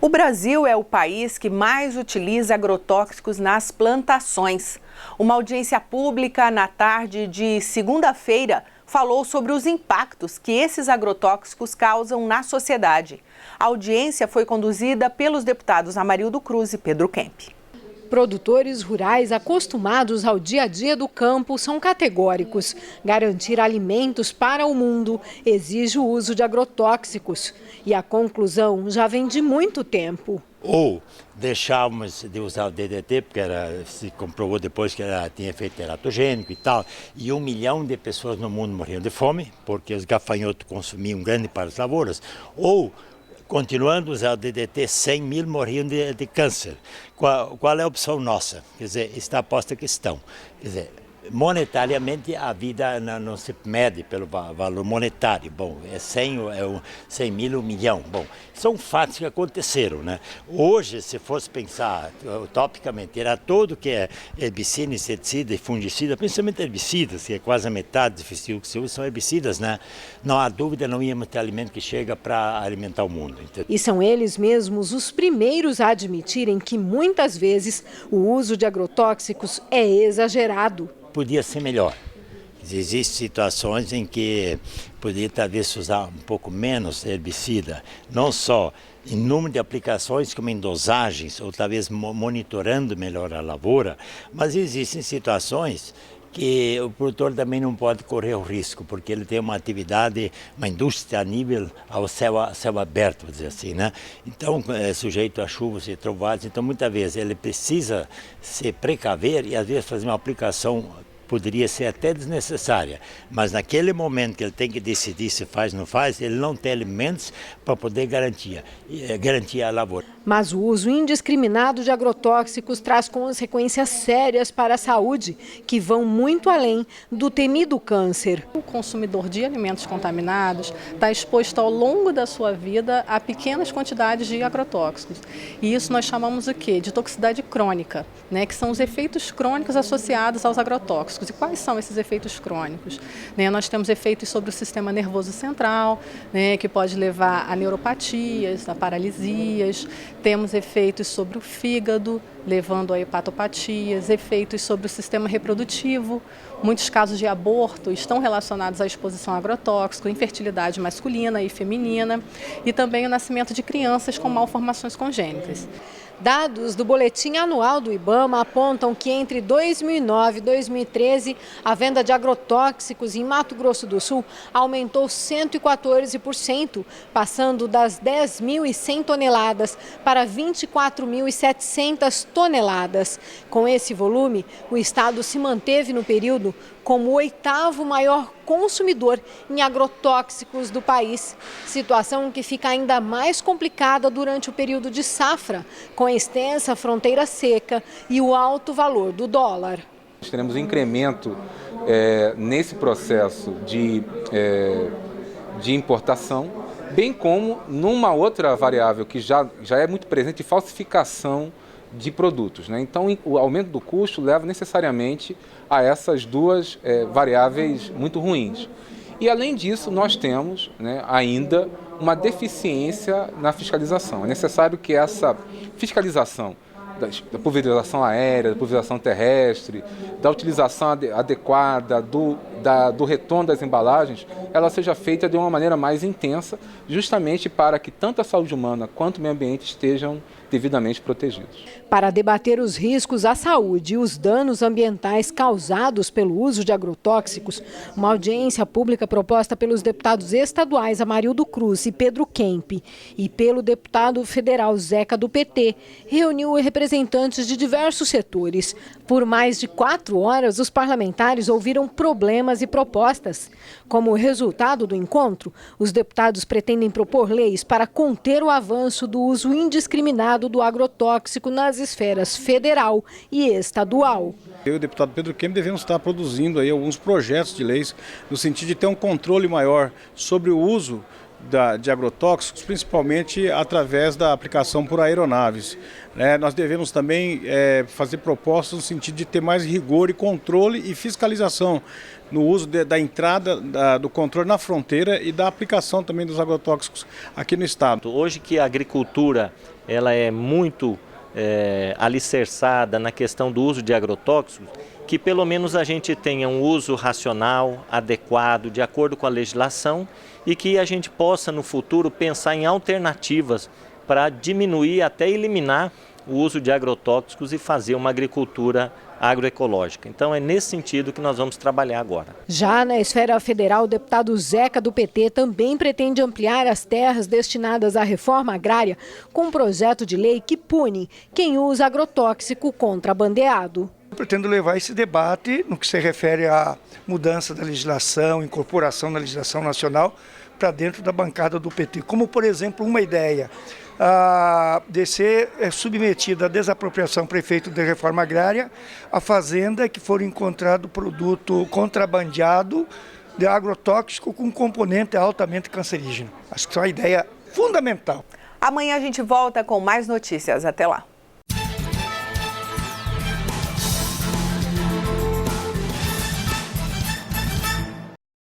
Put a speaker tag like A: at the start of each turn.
A: O Brasil é o país que mais utiliza agrotóxicos nas plantações. Uma audiência pública na tarde de segunda-feira falou sobre os impactos que esses agrotóxicos causam na sociedade. A audiência foi conduzida pelos deputados Amarildo Cruz e Pedro Kemp.
B: Produtores rurais acostumados ao dia a dia do campo são categóricos. Garantir alimentos para o mundo exige o uso de agrotóxicos. E a conclusão já vem de muito tempo.
C: Ou deixávamos de usar o DDT, porque se comprovou depois que tinha efeito teratogênico e tal, e 1 milhão de pessoas no mundo morriam de fome, porque os gafanhotos consumiam grande parte das lavouras, ou continuando a usar o DDT, 100 mil morriam de câncer. Qual é a opção nossa? Quer dizer, está posta a questão. Quer dizer, monetariamente a vida não se mede pelo valor monetário. Bom, é 100 mil, 1 milhão. Bom, são fatos que aconteceram, né? Hoje, se fosse pensar utopicamente, era tudo que é herbicida, inseticida e fungicida, principalmente herbicidas, que é quase a metade do festivo que se usa, são herbicidas, né? Não há dúvida, não íamos ter alimento que chega para alimentar o mundo. Entendeu?
B: E são eles mesmos os primeiros a admitirem que muitas vezes o uso de agrotóxicos é exagerado.
C: Podia ser melhor. Existem situações em que poderia talvez usar um pouco menos herbicida, não só em número de aplicações como em dosagens, ou talvez monitorando melhor a lavoura, mas existem situações que o produtor também não pode correr o risco, porque ele tem uma atividade, uma indústria a nível ao céu aberto, vou dizer assim, né? Então, é sujeito a chuvas e trovoadas, então muitas vezes ele precisa se precaver e às vezes fazer uma aplicação poderia ser até desnecessária, mas naquele momento que ele tem que decidir se faz ou não faz, ele não tem alimentos para poder garantir a lavoura.
B: Mas o uso indiscriminado de agrotóxicos traz consequências sérias para a saúde, que vão muito além do temido câncer.
D: O consumidor de alimentos contaminados está exposto ao longo da sua vida a pequenas quantidades de agrotóxicos. E isso nós chamamos o quê? De toxicidade crônica, né? Que são os efeitos crônicos associados aos agrotóxicos. E quais são esses efeitos crônicos? Nós temos efeitos sobre o sistema nervoso central, que pode levar a neuropatias, a paralisias. Temos efeitos sobre o fígado, levando a hepatopatias, efeitos sobre o sistema reprodutivo. Muitos casos de aborto estão relacionados à exposição a agrotóxico, infertilidade masculina e feminina, e também o nascimento de crianças com malformações congênitas.
B: Dados do boletim anual do IBAMA apontam que entre 2009 e 2013, a venda de agrotóxicos em Mato Grosso do Sul aumentou 114%, passando das 10.100 toneladas para 24.700 toneladas. Com esse volume, o estado se manteve no período como o 8º maior consumidor em agrotóxicos do país. Situação que fica ainda mais complicada durante o período de safra, com a extensa fronteira seca e o alto valor do dólar.
E: Nós teremos um incremento nesse processo de importação, bem como numa outra variável que já é muito presente, falsificação de produtos, né? Então, o aumento do custo leva necessariamente a essas duas variáveis muito ruins. E, além disso, nós temos, né, ainda uma deficiência na fiscalização. É necessário que essa fiscalização da pulverização aérea, da pulverização terrestre, da utilização adequada, do retorno das embalagens, ela seja feita de uma maneira mais intensa, justamente para que tanto a saúde humana quanto o meio ambiente estejam devidamente protegidos.
B: Para debater os riscos à saúde e os danos ambientais causados pelo uso de agrotóxicos, uma audiência pública proposta pelos deputados estaduais Amarildo Cruz e Pedro Kemp e pelo deputado federal Zeca do PT reuniu representantes de diversos setores. Por mais de 4 horas, os parlamentares ouviram problemas e propostas. Como resultado do encontro, os deputados pretendem propor leis para conter o avanço do uso indiscriminado do agrotóxico nas esferas federal e estadual.
F: Eu e o deputado Pedro Kemp devemos estar produzindo aí alguns projetos de leis no sentido de ter um controle maior sobre o uso de agrotóxicos, principalmente através da aplicação por aeronaves. Nós devemos também fazer propostas no sentido de ter mais rigor e controle e fiscalização no uso da entrada do controle na fronteira e da aplicação também dos agrotóxicos aqui no estado.
G: Hoje que a agricultura ela é muito alicerçada na questão do uso de agrotóxicos, que pelo menos a gente tenha um uso racional, adequado, de acordo com a legislação, e que a gente possa no futuro pensar em alternativas para diminuir até eliminar o uso de agrotóxicos e fazer uma agricultura agroecológica. Então é nesse sentido que nós vamos trabalhar agora.
B: Já na esfera federal, o deputado Zeca do PT também pretende ampliar as terras destinadas à reforma agrária com um projeto de lei que pune quem usa agrotóxico contrabandeado.
H: Eu pretendo levar esse debate no que se refere à mudança da legislação, incorporação da legislação nacional para dentro da bancada do PT. Como, por exemplo, uma ideia de ser submetida à desapropriação prefeito de reforma agrária a fazenda que for encontrado produto contrabandeado de agrotóxico com componente altamente cancerígeno. Acho que é uma ideia fundamental.
A: Amanhã a gente volta com mais notícias. Até lá.